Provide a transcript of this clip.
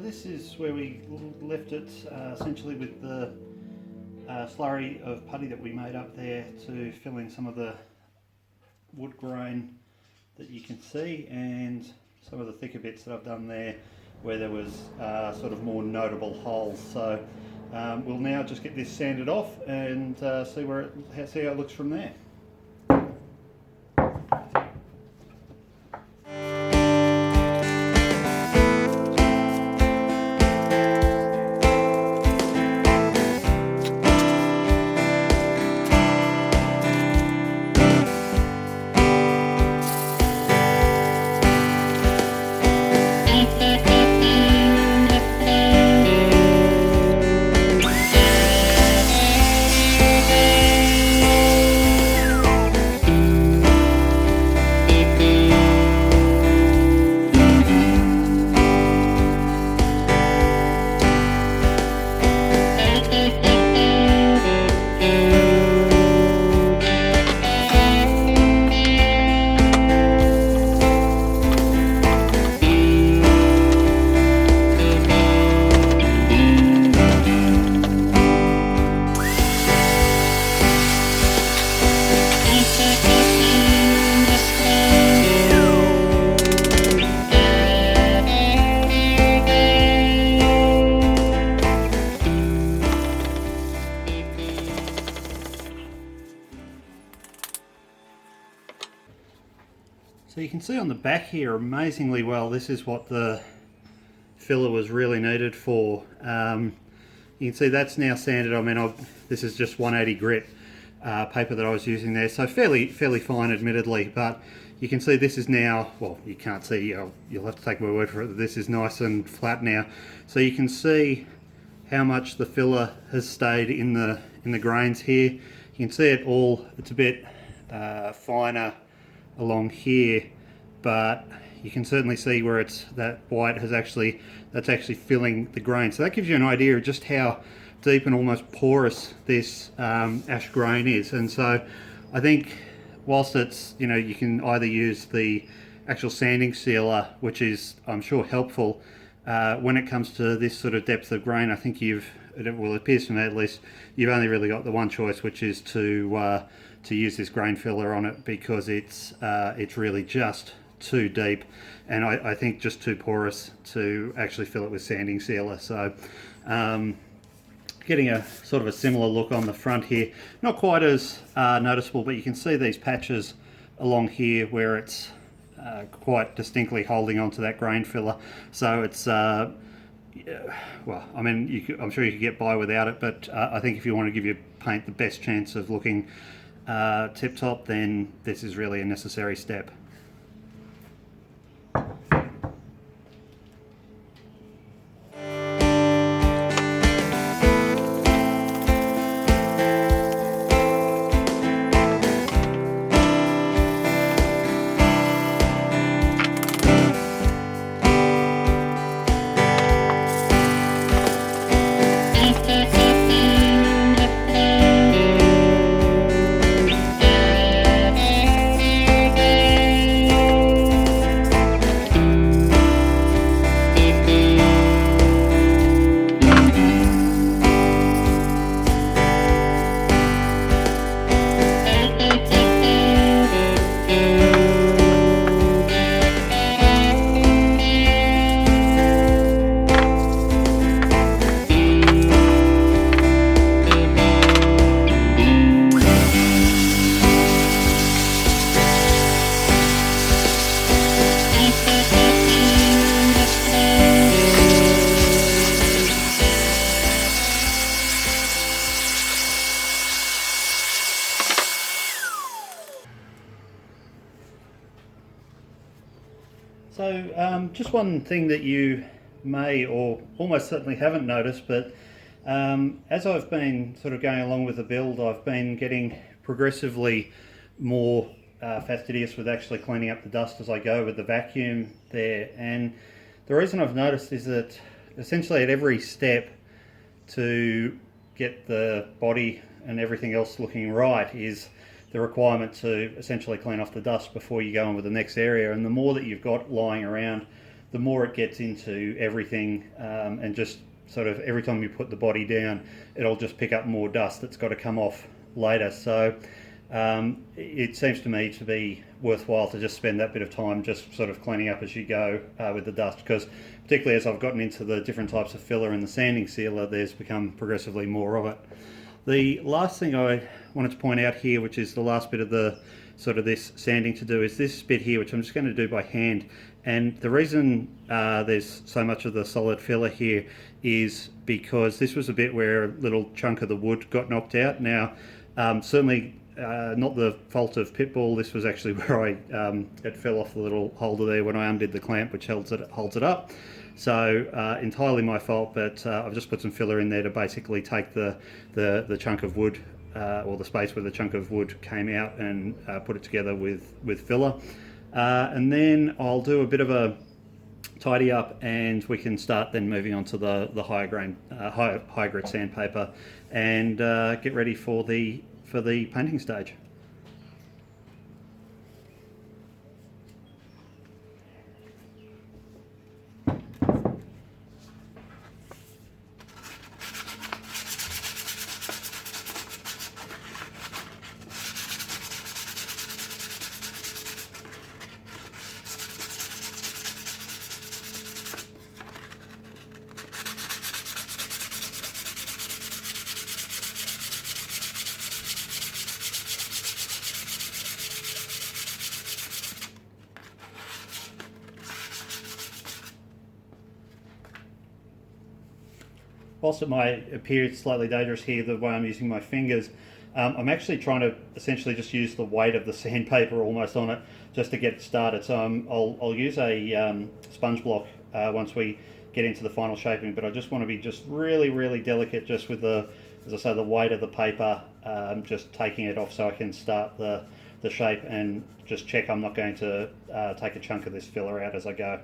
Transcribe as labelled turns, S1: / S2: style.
S1: this is where we left it, essentially with the slurry of putty that we made up there to fill in some of the wood grain that you can see, and some of the thicker bits that I've done there where there was sort of more notable holes. So we'll now just get this sanded off and see how it looks from there. So you can see on the back here amazingly well, this is what the filler was really needed for. You can see that's now sanded. I mean, this is just 180 grit paper that I was using there, so fairly fine admittedly, but you can see this is now, well, you can't see, you'll have to take my word for it, this is nice and flat now. So you can see how much the filler has stayed in the grains here. You can see it all, it's a bit finer along here, but you can certainly see where it's that white that's actually filling the grain. So that gives you an idea of just how deep and almost porous this ash grain is. And so I think whilst it's, you can either use the actual sanding sealer, which is I'm sure helpful when it comes to this sort of depth of grain. I think it appears to me at least, you've only really got the one choice, which is to use this grain filler on it, because it's really just too deep, and I think just too porous to actually fill it with sanding sealer. So getting a sort of a similar look on the front here, not quite as noticeable, but you can see these patches along here where it's quite distinctly holding onto that grain filler. So it's well, I mean, I'm sure you could get by without it, but I think if you want to give your paint the best chance of looking tip top, then this is really a necessary step. So just one thing that you may or almost certainly haven't noticed, but as I've been sort of going along with the build, I've been getting progressively more fastidious with actually cleaning up the dust as I go with the vacuum there. And the reason I've noticed is that essentially at every step to get the body and everything else looking right is the requirement to essentially clean off the dust before you go on with the next area. And the more that you've got lying around, the more it gets into everything, and just sort of every time you put the body down, it'll just pick up more dust that's got to come off later. So it seems to me to be worthwhile to just spend that bit of time just sort of cleaning up as you go with the dust, because particularly as I've gotten into the different types of filler and the sanding sealer, there's become progressively more of it. The last thing I wanted to point out here, which is the last bit of the sort of this sanding to do, is this bit here, which I'm just going to do by hand. And the reason there's so much of the solid filler here is because this was a bit where a little chunk of the wood got knocked out. Now, certainly not the fault of Pitbull. This was actually where it fell off the little holder there when I undid the clamp, which holds it up. So entirely my fault, but I've just put some filler in there to basically take the chunk of wood, or the space where the chunk of wood came out, and put it together with filler. And then I'll do a bit of a tidy up, and we can start then moving on to the higher grit sandpaper, and get ready for the painting stage. Whilst it might appear slightly dangerous here, the way I'm using my fingers, I'm actually trying to essentially just use the weight of the sandpaper almost on it just to get it started. So I'll use a sponge block once we get into the final shaping, but I just want to be just really, really delicate just with the, as I say, the weight of the paper, just taking it off so I can start the shape, and just check I'm not going to take a chunk of this filler out as I go.